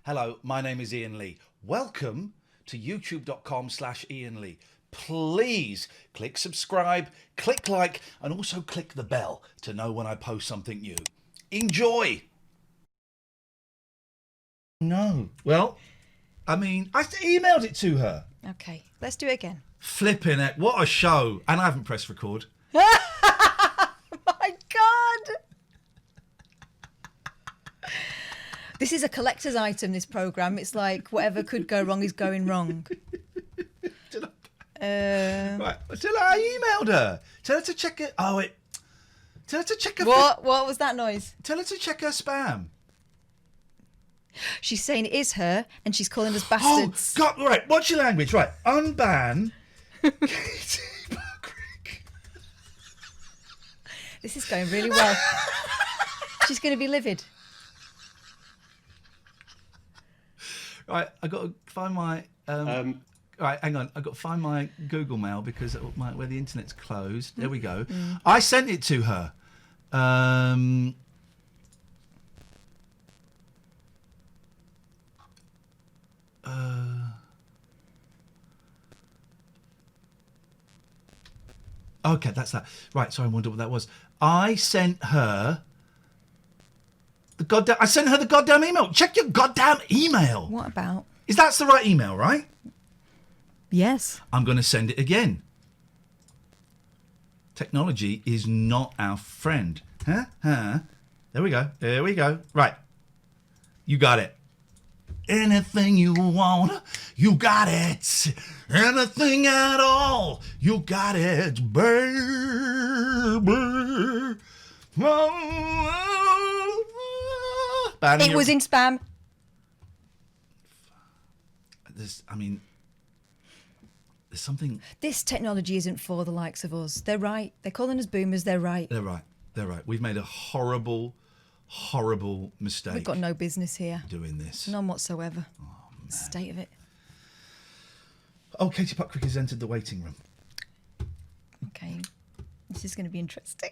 Hello, my name is Iain Lee. Welcome to youtube.com/Iain Lee. Please click subscribe, click like, and also click the bell to know when I post something new. Enjoy! No. Well, I mean, I emailed it to her. Okay, let's do it again. Flipping it. What a show. And I haven't pressed record. My God! This is a collector's item, this programme. It's like whatever could go wrong is going wrong. Right. Tell her I emailed her. Tell her to check it. Oh, wait. Tell her to check her. What was that noise? Tell her to check her spam. She's saying it is her, and she's calling us bastards. Oh, God. Right. What's your language? Right. Unban. Katie Puckrik. This is going really well. She's going to be livid. Right. I got to find my. Right, hang on. I've got to find my Google Mail because where the internet's closed. There we go. I sent it to her. Okay, that's that. Right, sorry, I wonder what that was. I sent her the goddamn email. Check your goddamn email. What about? Is that the right email, right? Yes. I'm going to send it again. Technology is not our friend. Huh? There we go. Right. You got it. Anything you want, you got it. Anything at all, you got it, baby. It was in spam. There's something. This technology isn't for the likes of us. They're right. They're calling us boomers. They're right. They're right. We've made a horrible mistake. We've got no business here doing this. None whatsoever. Oh, man. State of it. Oh, Katie Puckrik has entered the waiting room. Okay. This is going to be interesting.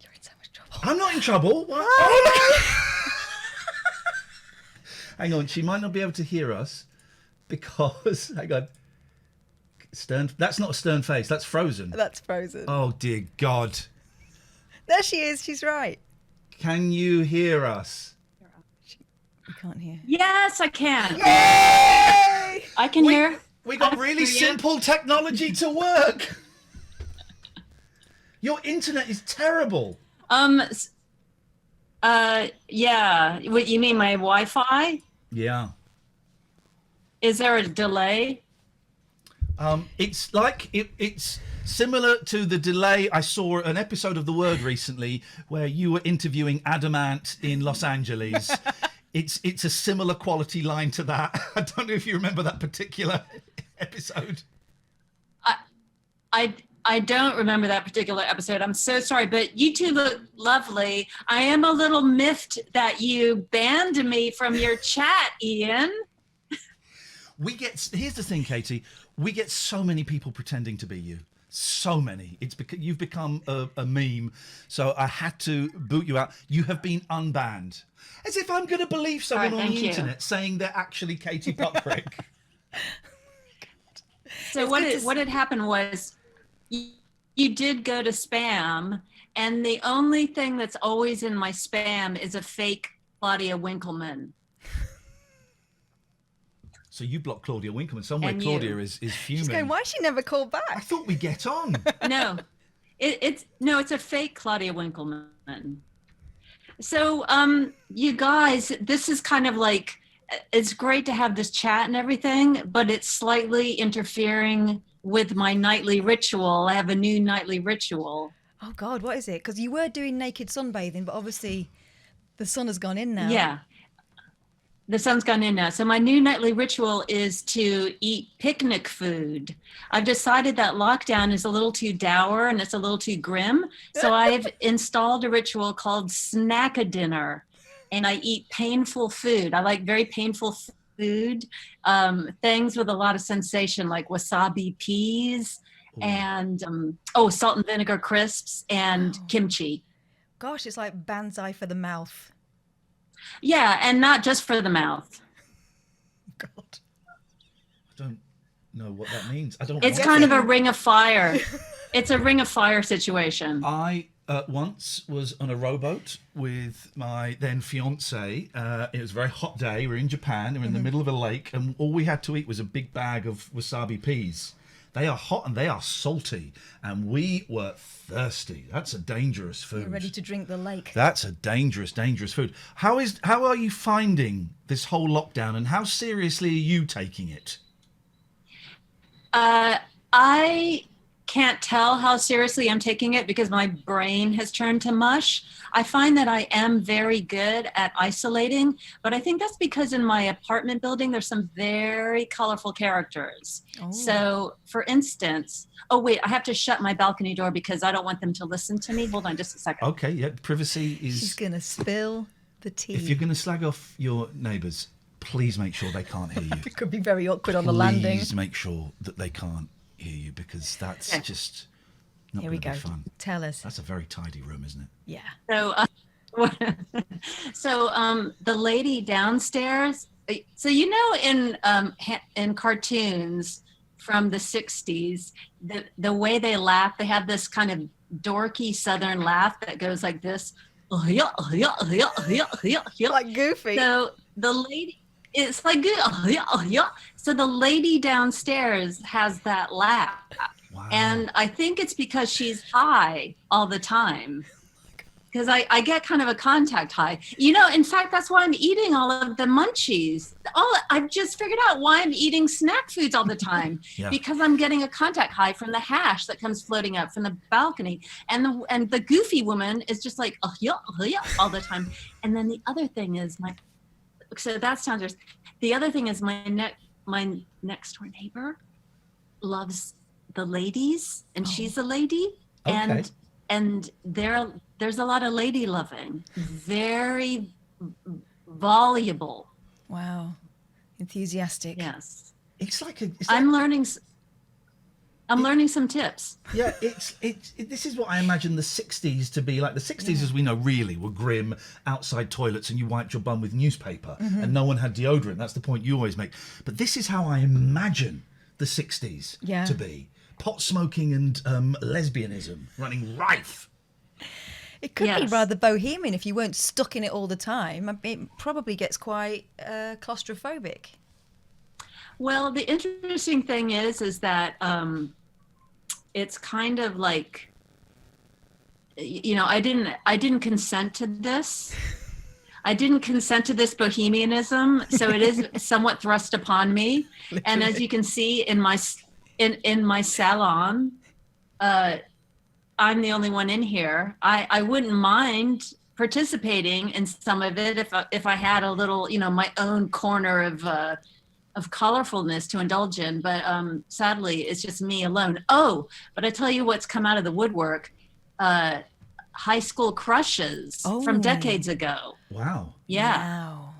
You're in so much trouble. I'm not in trouble. What? Oh, hang on, she might not be able to hear us because, hang on. That's not a stern face, that's Frozen. That's Frozen. Oh, dear God. There she is, she's right. Can you hear us? You can't hear. Yes, I can. Yay! I can hear. We got really simple technology to work. Your internet is terrible. Yeah. What you mean, my Wi-Fi? Yeah. Is there a delay? It's like it's similar to the delay. I saw an episode of The Word recently where you were interviewing Adamant in Los Angeles. It's a similar quality line to that. I don't know if you remember that particular episode. I don't remember that particular episode. I'm so sorry, but you two look lovely. I am a little miffed that you banned me from your chat, Iain. Here's the thing, Katie. We get so many people pretending to be you. So many. It's because you've become a meme. So I had to boot you out. You have been unbanned. As if I'm going to believe someone on the internet saying they're actually Katie Puckrik. So what had happened was you did go to spam, and the only thing that's always in my spam is a fake Claudia Winkleman. So you blocked Claudia Winkleman. Somewhere Claudia is fuming. She's going, why she never called back? I thought we get on. No, it's a fake Claudia Winkleman. So you guys, this is kind of like, it's great to have this chat and everything, but it's slightly interfering with my nightly ritual. I have a new nightly ritual. Oh God, what is it? Because you were doing naked sunbathing, but obviously the sun has gone in now. Yeah. The sun's gone in now. So my new nightly ritual is to eat picnic food. I've decided that lockdown is a little too dour and it's a little too grim. So I've installed a ritual called Snacka dinner. And I eat painful food. I like very painful food, things with a lot of sensation like wasabi peas and salt and vinegar crisps and kimchi. gosh, it's like Banzai for the mouth. Yeah, and not just for the mouth. God. I don't know what that means. I don't. It's want kind it. of a ring of fire. It's a ring of fire situation. I once was on a rowboat with my then fiance. It was a very hot day. We're in Japan. We're in the middle of a lake, and all we had to eat was a big bag of wasabi peas. They are hot and they are salty, and we were thirsty. That's a dangerous food. You're ready to drink the lake. That's a dangerous food. How are you finding this whole lockdown, and how seriously are you taking it? I can't tell how seriously I'm taking it because my brain has turned to mush. I find that I am very good at isolating, but I think that's because in my apartment building, there's some very colorful characters. Oh. So for instance, oh wait, I have to shut my balcony door because I don't want them to listen to me. Hold on just a second. Okay, yeah, privacy is... She's going to spill the tea. If you're going to slag off your neighbours, please make sure they can't hear you. It could be very awkward on the landing. Please make sure that they can't hear you, because that's just not Here going we to go. be fun. Tell us. That's a very tidy room, isn't it? Yeah. So, the lady downstairs. So in cartoons from the '60s, the way they laugh, they have this kind of dorky Southern laugh that goes like this. Like Goofy. So the lady, it's like good. So the lady downstairs has that laugh. Wow. And I think it's because she's high all the time. Because I get kind of a contact high. In fact, that's why I'm eating all of the munchies. I've just figured out why I'm eating snack foods all the time. Yeah. Because I'm getting a contact high from the hash that comes floating up from the balcony. And the goofy woman is just like, all the time. And then the other thing is so that's dangerous. The other thing is my next door neighbor loves the ladies, and she's a lady. Okay. And there's a lot of lady loving, very voluble. Wow. Enthusiastic. Yes. It's like I'm learning some tips. Yeah, this is what I imagine the 60s to be like. The 60s, as we know, really were grim, outside toilets, and you wiped your bum with newspaper, and no one had deodorant. That's the point you always make. But this is how I imagine the 60s to be. Pot smoking and lesbianism running rife. It could be rather bohemian if you weren't stuck in it all the time. It probably gets quite claustrophobic. Well, the interesting thing is that it's kind of like, I didn't consent to this. I didn't consent to this bohemianism, so it is somewhat thrust upon me. And as you can see in my salon, I'm the only one in here. I wouldn't mind participating in some of it if I had a little, my own corner of colorfulness to indulge in. But sadly, it's just me alone. Oh, but I tell you what's come out of the woodwork: high school crushes from decades ago. Wow. Yeah. Wow.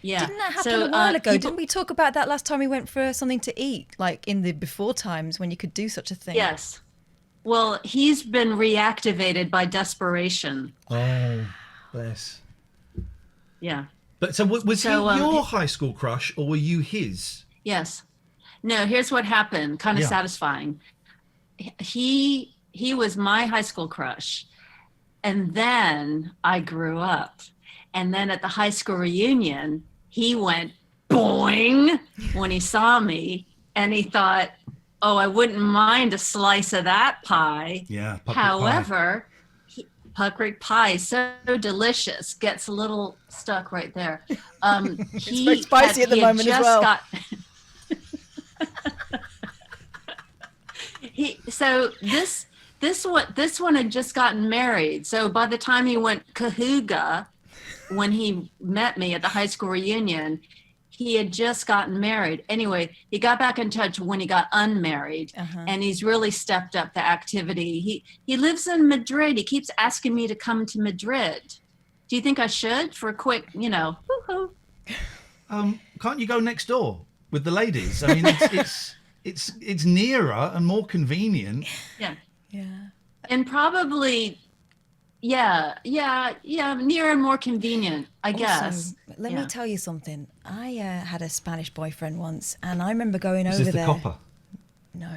Yeah. Didn't that happen a while ago? Didn't we talk about that last time we went for something to eat, like in the before times when you could do such a thing? Yes. Well, he's been reactivated by desperation. Oh, bless. Yeah. But so was he your high school crush, or were you his? Yes. No, here's what happened. Kind of satisfying. He was my high school crush. And then I grew up. And then at the high school reunion, he went boing when he saw me, and he thought, oh, I wouldn't mind a slice of that pie. Yeah. However, Puckrik pie, so delicious, gets a little stuck right there. It's very spicy at the moment as well. This one had just gotten married. So by the time he went kahooga, when he met me at the high school reunion, he had just gotten married. Anyway, he got back in touch when he got unmarried, and he's really stepped up the activity. He lives in Madrid. He keeps asking me to come to Madrid. Do you think I should for a quick, woo-hoo? Can't you go next door with the ladies? I mean, it's nearer and more convenient. Yeah. Yeah. And probably near and more convenient, I guess. Let me tell you something. I had a Spanish boyfriend once, and I remember going over Is this the there. copper? No,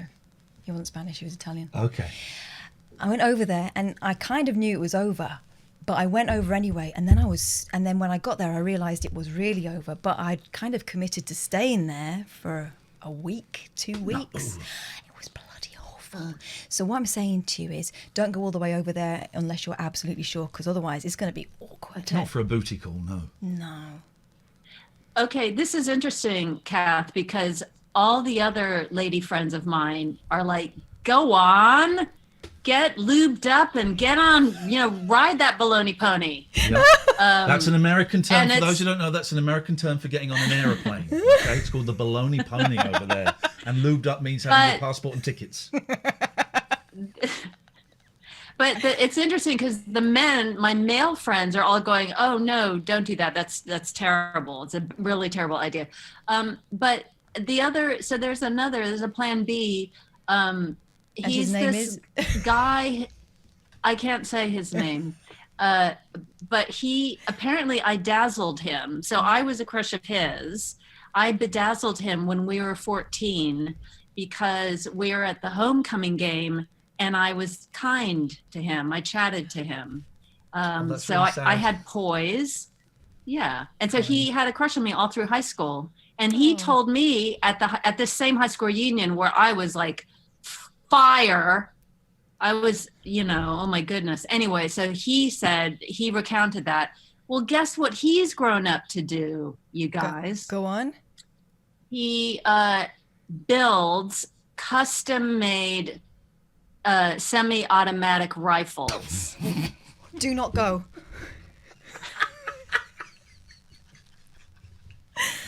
he wasn't Spanish. He was Italian. Okay. I went over there, and I kind of knew it was over, but I went over anyway. And then when I got there, I realised it was really over. But I'd kind of committed to staying there for a week, 2 weeks. It was bloody awful. So what I'm saying to you is, don't go all the way over there unless you're absolutely sure, because otherwise it's going to be awkward. Not for a booty call, no. No. Okay, this is interesting, Kath, because all the other lady friends of mine are like, go on, get lubed up and get on, ride that baloney pony. Yeah. That's an American term. For those who don't know, that's an American term for getting on an aeroplane. Okay, it's called the baloney pony over there. And lubed up means having your passport and tickets. But it's interesting because my male friends are all going, oh no, don't do that. That's terrible. It's a really terrible idea. But there's a plan B. He's this guy, I can't say his name, but I dazzled him. So I was a crush of his. I bedazzled him when we were 14 because we were at the homecoming game and I was kind to him. I chatted to him. So really I had poise. Yeah. And so he had a crush on me all through high school. And he told me at this same high school reunion where I was like fire, I was, oh my goodness. Anyway, so he recounted that. Well, guess what he's grown up to do, you guys? Go on. He builds custom-made semi-automatic rifles. Do not go.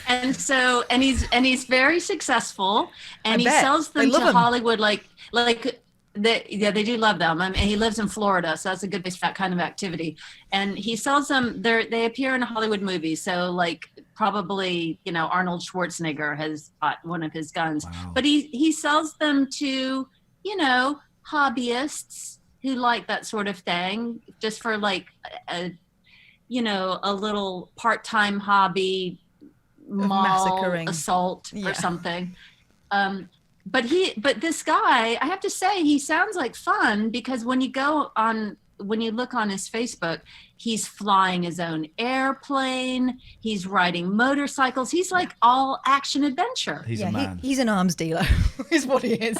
And he's very successful, and he sells them to Hollywood they do love them. I mean, he lives in Florida, so that's a good base for that kind of activity. And he sells them. They appear in Hollywood movies. So probably Arnold Schwarzenegger has bought one of his guns. Wow. But he sells them to hobbyists who like that sort of thing, just for a little part-time hobby, mall assault or something. But this guy, I have to say, he sounds like fun, because when you look on his Facebook, he's flying his own airplane, he's riding motorcycles, he's like all action adventure. He's a man. He's an arms dealer, is what he is.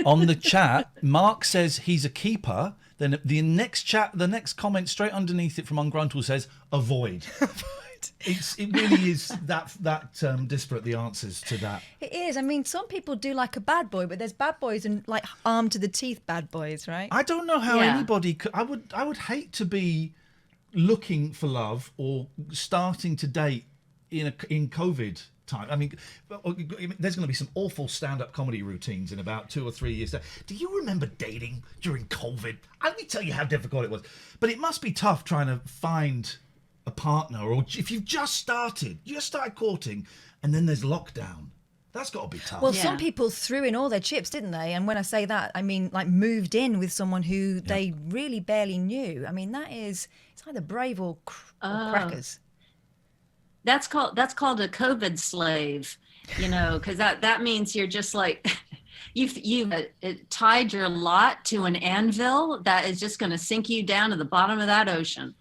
On the chat, Mark says he's a keeper. Then the next comment straight underneath it from Ungruntle says avoid. It really is that disparate, the answers to that. It is. I mean, some people do like a bad boy, but there's bad boys and armed to the teeth bad boys, right? I don't know how anybody could. I would hate to be looking for love or starting to date in COVID time. I mean, there's going to be some awful stand-up comedy routines in about 2 or 3 years. Do you remember dating during COVID? Let me tell you how difficult it was. But it must be tough trying to find a partner, or if you've just started courting and then there's lockdown. That's got to be tough. Well, some people threw in all their chips, didn't they? And when I say that, I mean moved in with someone who they really barely knew. I mean, it's either brave or crackers. That's called a COVID slave, because that means you're just like you've tied your lot to an anvil that is just going to sink you down to the bottom of that ocean.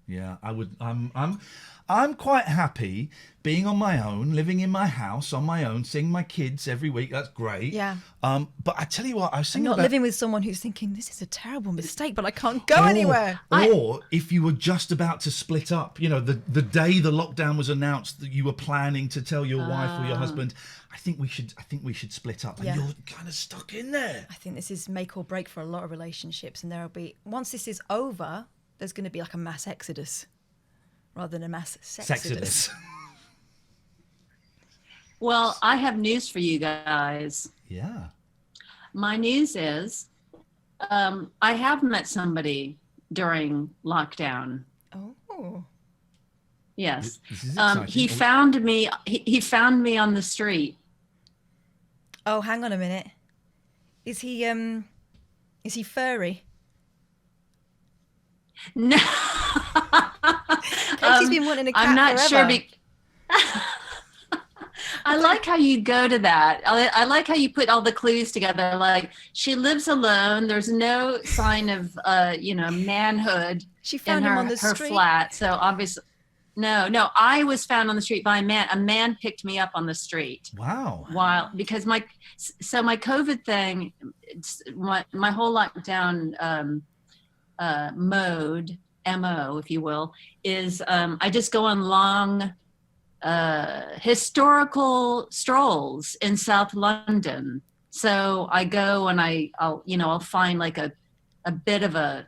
Yeah, I would. I'm quite happy being on my own, living in my house on my own, seeing my kids every week. That's great. Yeah. But I tell you what, I was thinking not living with someone who's thinking this is a terrible mistake, but I can't go anywhere. Or if you were just about to split up, the day the lockdown was announced that you were planning to tell your wife or your husband, I think we should split up, and you're kind of stuck in there. I think this is make or break for a lot of relationships, and there'll be, once this is over, there's going to be a mass exodus rather than a mass sexodus. Well, I have news for you guys. Yeah. My news is I have met somebody during lockdown. Oh. Yes. This is exciting. He found me. He found me on the street. Oh, hang on a minute. Is he furry? No. Katie's been wanting a cat I'm not forever. sure. I like how you go to that. I like how you put all the clues together. Like, she lives alone. There's no sign of, manhood She in found him on the her street. flat. So obviously, no, I was found on the street by a man. A man picked me up on the street. Wow. Because my COVID thing, my whole lockdown mode, MO, if you will, is I just go on long historical strolls in South London. So I go and I'll find like a bit of a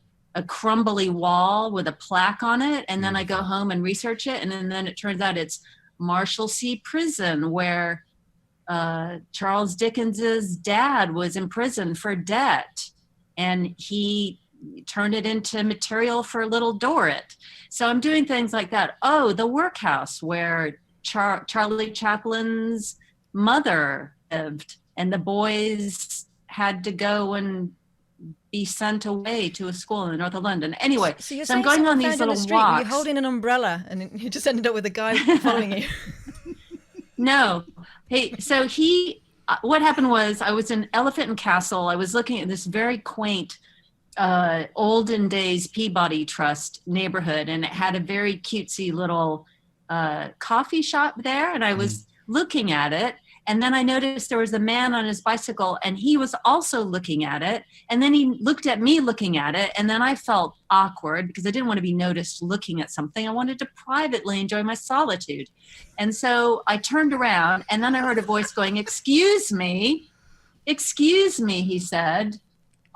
crumbly wall with a plaque on it, and then I go home and research it, and then it turns out it's Marshalsea Prison, where Charles Dickens's dad was imprisoned for debt, and he turned it into material for Little Dorrit. So I'm doing things like that. Oh, the workhouse where Charlie Chaplin's mother lived, and the boys had to go and be sent away to a school in north of London. Anyway, So I'm going on these little walks. You're holding an umbrella, and you just ended up with a guy following you. No. Hey, so what happened was, I was in Elephant and Castle. I was looking at this very quaint olden days Peabody Trust neighborhood, and it had a very cutesy little coffee shop there, and I was looking at it, and then I noticed there was a man on his bicycle, and he was also looking at it, and then he looked at me looking at it, and then I felt awkward because I didn't want to be noticed looking at something. I wanted to privately enjoy my solitude. And so I turned around, and then I heard a voice going, excuse me, he said,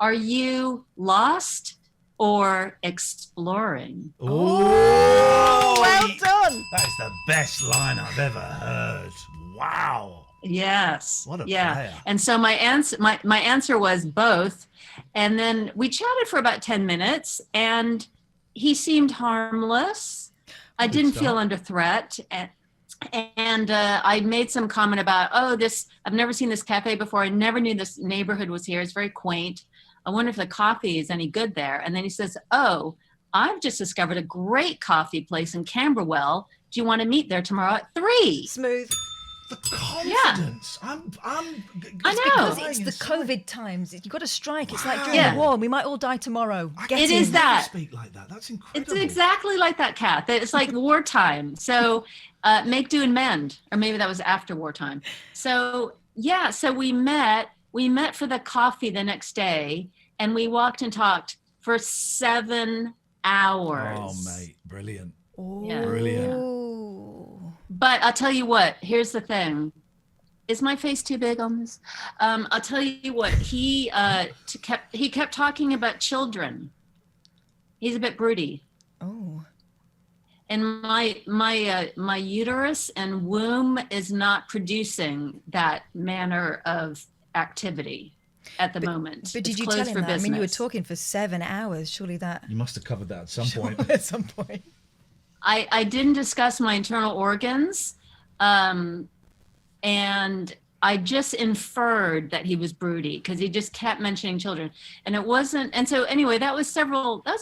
are you lost or exploring? Oh, well done. That is the best line I've ever heard. Wow. Yes. What a player. And so my answer was both. And then we chatted for about 10 minutes, and he seemed harmless. I didn't feel under threat. And I made some comment about, I've never seen this cafe before. I never knew this neighborhood was here. It's very quaint. I wonder if the coffee is any good there. And then he says, I've just discovered a great coffee place in Camberwell. Do you want to meet there tomorrow at 3? Smooth. The confidence. I know. Because it's the COVID times. You've got to strike. It's like during Yeah. the war. We might all die tomorrow. It is that. Speak like that. That's incredible. It's exactly like that, Kath. It's like wartime. So make do and mend, or maybe that was after wartime. So so we met for the coffee the next day, and we walked and talked for 7 hours. Oh, mate, brilliant. Yeah. Brilliant. But I'll tell you what, here's the thing. Is my face too big on this? I'll tell you what, he kept talking about children. He's a bit broody. Oh. And my uterus and womb is not producing that manner of activity at the moment. But did you tell him that? I mean, you were talking for 7 hours. Surely that... You must have covered that at some point. At some point. I didn't discuss my internal organs, and I just inferred that he was broody because he just kept mentioning children, and it wasn't. And so anyway, that was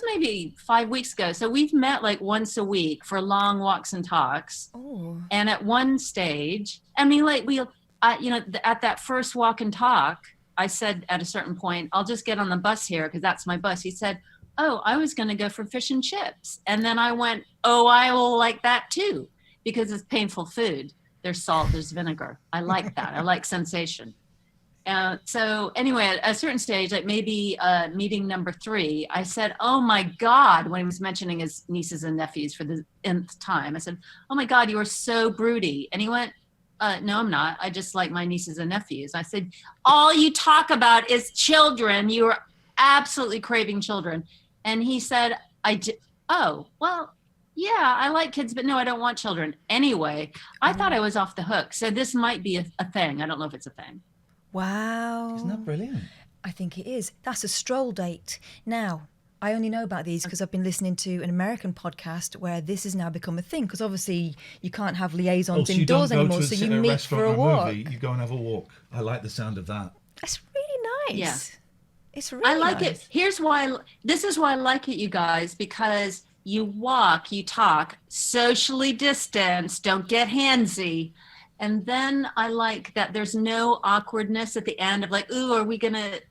maybe 5 weeks ago. So we've met like once a week for long walks and talks. Oh. And at one stage, I mean, like at that first walk and talk, I said at a certain point, I'll just get on the bus here because that's my bus. He said, I was going to go for fish and chips. And then I went, I will like that too, because it's painful food. There's salt, there's vinegar. I like that. I like sensation. So anyway, at a certain stage, like maybe meeting number 3, I said, oh my God, when he was mentioning his nieces and nephews for the nth time, I said, oh my God, you are so broody. And he went, no, I'm not. I just like my nieces and nephews. I said, all you talk about is children. You are absolutely craving children. And he said, well, yeah, I like kids, but no, I don't want children. Anyway, I thought I was off the hook. So this might be a thing. I don't know if it's a thing. Wow. Isn't that brilliant? I think it is. That's a stroll date. Now, I only know about these because I've been listening to an American podcast where this has now become a thing, because obviously you can't have liaisons indoors anymore, so you meet for a walk. You go and have a walk. I like the sound of that. That's really nice. Yeah. It's really I like nice. it. This is why I like it, you guys, because you walk, you talk, socially distanced, don't get handsy. And then I like that there's no awkwardness at the end of like, ooh, are we going to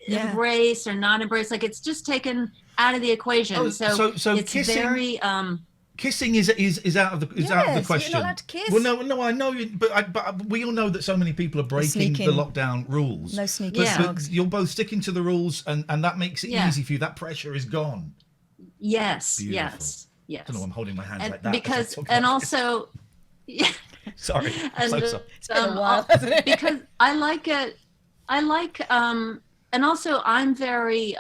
embrace or not embrace? Like it's just taken out of the equation. Oh, so it's kissing, very kissing is out of the out of the question. You're not allowed to kiss. Well, no, I know, but we all know that so many people are breaking the lockdown rules. No sneaking but you're both sticking to the rules, and that makes it easy for you. That pressure is gone. Yes, Beautiful. yes. I don't know. I'm holding my hands And like that because and also, yeah. Sorry, and, so sorry. It's been a while, hasn't it? Because I like it. I like and also I'm very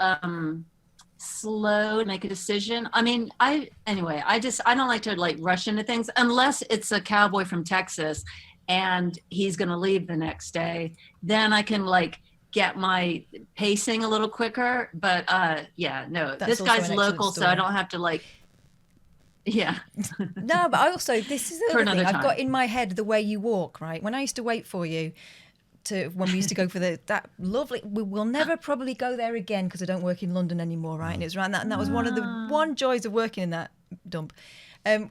slow to make a decision. I mean, I don't like to like rush into things unless it's a cowboy from Texas and he's going to leave the next day. Then I can like get my pacing a little quicker. But this guy's local, so I don't have to like. Yeah. No, but I also, this is the other thing. time. I've got in my head the way you walk, right? When I used to wait for you, when we used to go for that lovely, we will never probably go there again because I don't work in London anymore, right? And it's around that, and that was one of the joys of working in that dump.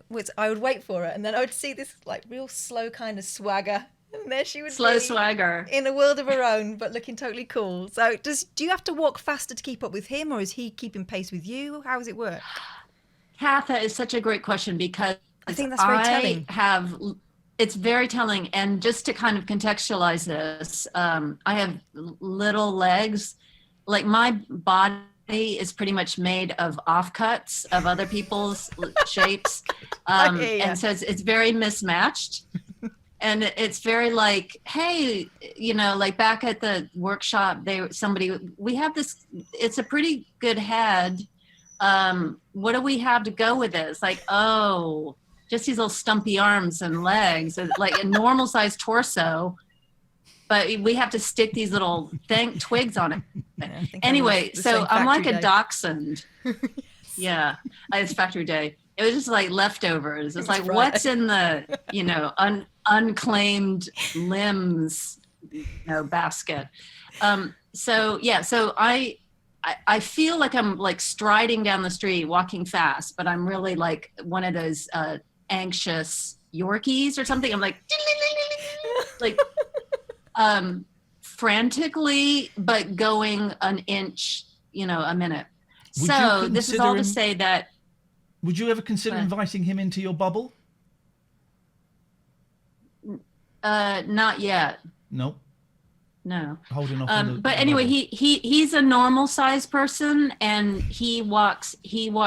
Which I would wait for her, and then I would see this like real slow kind of swagger, and there she would be swagger in a world of her own, but looking totally cool. So do you have to walk faster to keep up with him, or is he keeping pace with you? How does it work? Katha is such a great question because I think that's very telling. It's very telling. And just to kind of contextualize this, I have little legs. Like my body is pretty much made of offcuts of other people's shapes. And so it's very mismatched. And it's very like, hey, like back at the workshop, we have this, it's a pretty good head. What do we have to go with this? Like, oh, just these little stumpy arms and legs, like a normal sized torso, but we have to stick these little twigs on it. Yeah, anyway, so I'm like a dachshund. Yeah, it's factory day. It was just like leftovers. It's like, what's in the, unclaimed limbs, basket. So I feel like I'm like striding down the street, walking fast, but I'm really like one of those anxious Yorkies or something. I'm like, like frantically, but going an inch, a minute. So this is all to say that. Would you ever consider inviting him into your bubble? Not yet. No. No. Holding off. But anyway, he's a normal sized person, and he walks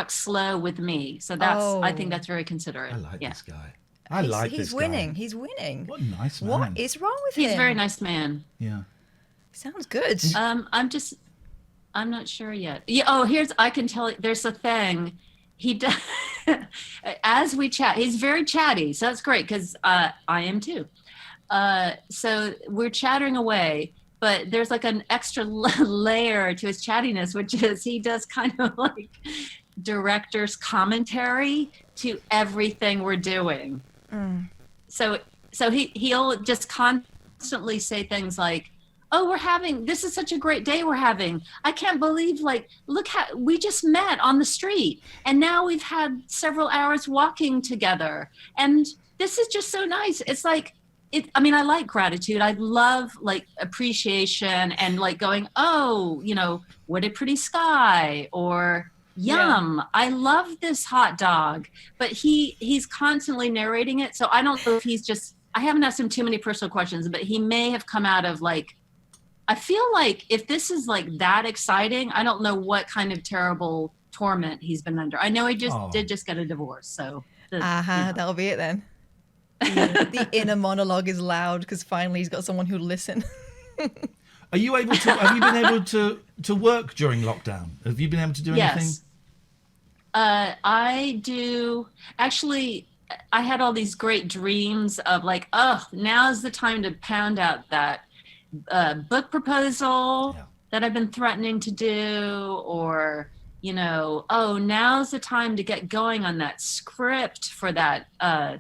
slow with me. So I think that's very considerate. I like this guy. I like this guy. He's winning. He's winning. What a nice man. What is wrong with him? He's a very nice man. Yeah. Sounds good. I'm not sure yet. Yeah. Oh, I can tell you, there's a thing. He does, as we chat, he's very chatty. So that's great because I am too. So we're chattering away, but there's like an extra layer to his chattiness, which is he does kind of like director's commentary to everything we're doing. So he'll just constantly say things like, oh, this is such a great day we're having. I can't believe, like, look how we just met on the street and now we've had several hours walking together. And this is just so nice. It's like, I like gratitude. I love like appreciation and like going, oh, what a pretty sky, or yum. Yeah. I love this hot dog, but he's constantly narrating it. So I don't know if I haven't asked him too many personal questions, but he may have come out of like, I feel like if this is like that exciting, I don't know what kind of terrible torment he's been under. I know he did just get a divorce. So that'll be it then. The inner monologue is loud because finally he's got someone who'll listen. Have you been able to work during lockdown? Have you been able to do anything? Yes. I do. Actually, I had all these great dreams of like, oh, now's the time to pound out that book proposal that I've been threatening to do, or, oh, now's the time to get going on that script for that, the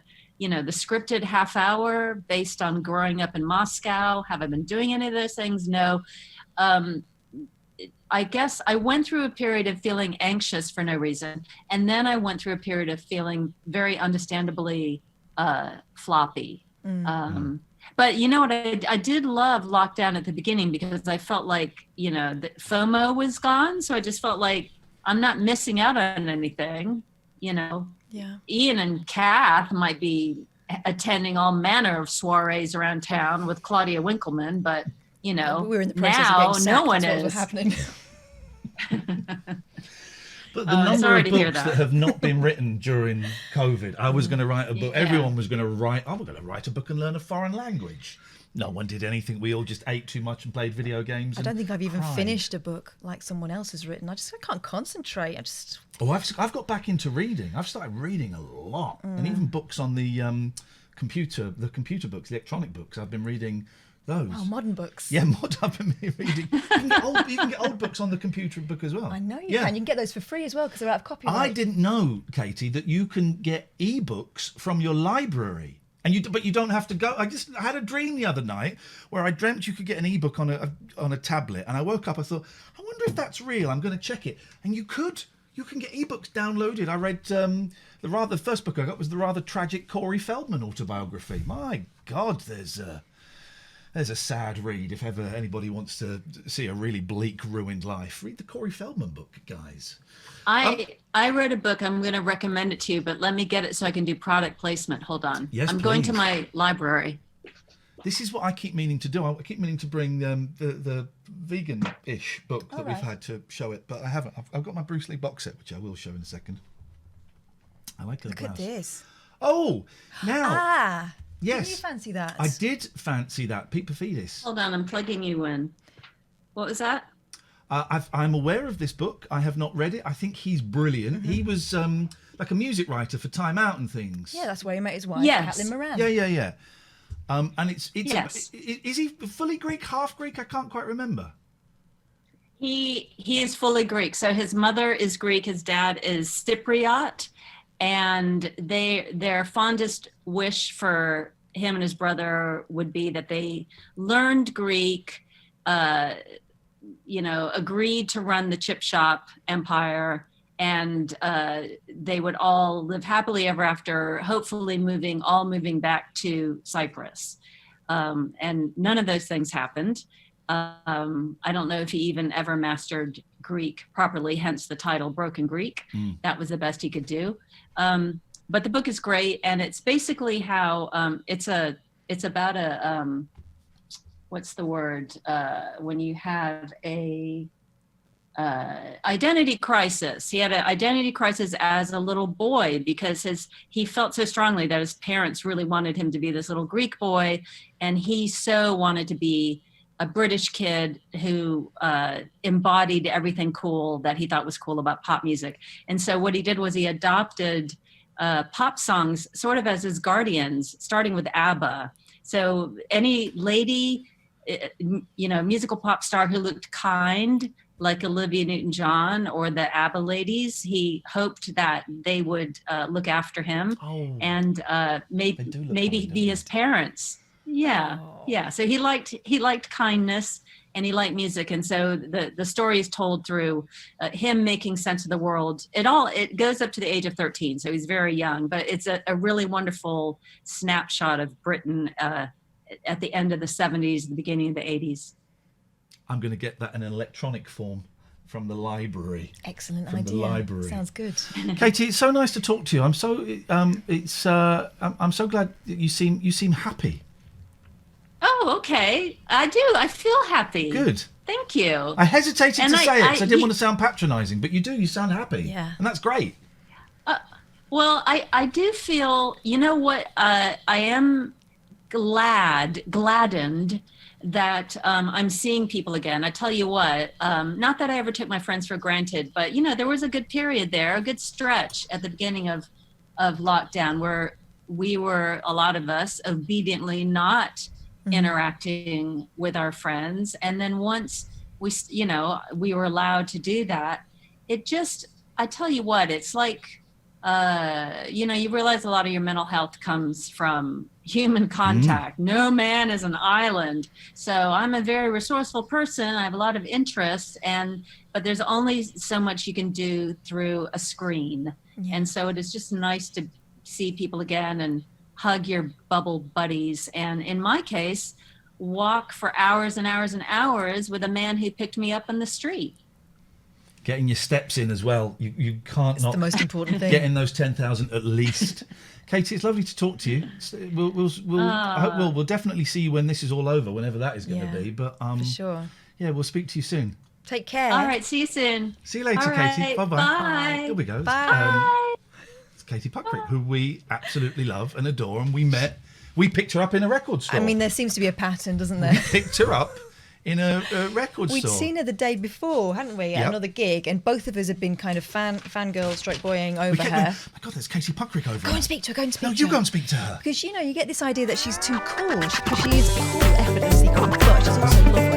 scripted half hour based on growing up in Moscow. Have I been doing any of those things? No. I guess I went through a period of feeling anxious for no reason. And then I went through a period of feeling very understandably floppy. But you know what? I did love lockdown at the beginning because I felt like, you know, the FOMO was gone. So I just felt like I'm not missing out on anything, you know. Yeah. Ian and Kath might be attending all manner of soirees around town with Claudia Winkleman, but you know, we were in the process now of getting sacked. no one That's what was is. happening. But the number sorry of to hear books that. that have not been written during COVID. I was going to write a book. Yeah. Everyone was going to write. Oh, we're going to write a book and learn a foreign language. No one did anything. We all just ate too much and played video games. I don't think I've even cried. finished a book like someone else has written. I can't concentrate. Oh, I've got back into reading. I've started reading a lot, and even books on the computer books, the electronic books. I've been reading those. Oh, modern books. Yeah, I've been reading. You can get old books on the computer book as well. I know you can. You can get those for free as well because they're out of copyright. I didn't know, Katie, that you can get ebooks from your library. But you don't have to go. I had a dream the other night where I dreamt you could get an ebook on a tablet, and I woke up. I thought, I wonder if that's real. I'm going to check it, and you can get ebooks downloaded. I read the first book I got was the rather tragic Corey Feldman autobiography. My God, there's a sad read if ever anybody wants to see a really bleak, ruined life. Read the Corey Feldman book, guys. I read a book. I'm going to recommend it to you, but let me get it so I can do product placement. Hold on. Yes, I'm going to please. my library. This is what I keep meaning to do. I keep meaning to bring the vegan-ish book that we've had to show it, but I haven't. I've got my Bruce Lee box set, which I will show in a second. I like the Look at this. Oh, now. Ah. Yes. Did you fancy that? I did fancy that. Pete Perfidis. Hold on. I'm plugging you in. What was that? I'm aware of this book. I have not read it. I think he's brilliant. He was like a music writer for Time Out and things. Yeah, that's where he met his wife, Yes. Caitlin Moran. Yeah. And it's Yes. is he fully Greek, half Greek? I can't quite remember. He is fully Greek. So his mother is Greek. His dad is Cypriot. And their fondest wish for him and his brother would be that they learned Greek, agreed to run the chip shop empire, and they would all live happily ever after, hopefully moving back to Cyprus. And none of those things happened. I don't know if he even ever mastered Greek properly, hence the title Broken Greek. That was the best he could do. But the book is great, and it's basically how it's about a what's the word when you have a identity crisis. He had an identity crisis as a little boy because he felt so strongly that his parents really wanted him to be this little Greek boy, and he so wanted to be a British kid who embodied everything cool that he thought was cool about pop music. And so what he did was he adopted pop songs sort of as his guardians, starting with ABBA. So any lady, musical pop star who looked kind, like Olivia Newton-John or the ABBA ladies, he hoped that they would look after him and maybe be his parents. Yeah. So he liked kindness, and he liked music, and so the story is told through him making sense of the world. It goes up to the age of 13, so he's very young, but it's a really wonderful snapshot of Britain at the end of the 70s, the beginning of the 80s. I'm going to get that in an electronic form from the library. Excellent from idea. The library. Sounds good. Katie, it's so nice to talk to you. I'm so I'm so glad that you seem happy. Oh, okay. I do. I feel happy. Good. Thank you. I hesitated to say it because I didn't you- want to sound patronising, but you do. You sound happy. Yeah. And that's great. Well, I do feel, you know what, I am gladdened that I'm seeing people again. I tell you what, not that I ever took my friends for granted, but, there was a good period there, a good stretch at the beginning of lockdown where we were, a lot of us, obediently not interacting with our friends. And then once we were allowed to do that, it just, I tell you what, it's like you realize a lot of your mental health comes from human contact. No man is an island. So I'm a very resourceful person. I have a lot of interests, but there's only so much you can do through a screen. Yeah. And so it is just nice to see people again and hug your bubble buddies. And in my case, walk for hours and hours and hours with a man who picked me up on the street. Getting your steps in as well. You can't it's not the most important thing. Getting those 10,000 at least. Katie, it's lovely to talk to you. I hope we'll definitely see you when this is all over, whenever that is going to be. But for sure. Yeah, we'll speak to you soon. Take care. All right, see you soon. See you later, all right, Katie. Bye-bye. Bye. Here we go. Bye. It's Katie Puckrik, who we absolutely love and adore, and we picked her up in a record store. I mean, there seems to be a pattern, doesn't there? We picked her up in a record store. We'd seen her the day before, hadn't we, at another gig, and both of us had been kind of fangirl stroke boying over her. Going, my God, there's Katie Puckrik over Go and speak to her, No, you go and speak to her. Because, you get this idea that she's too cool, because she is cool, effortlessly cool, but she's also lovely.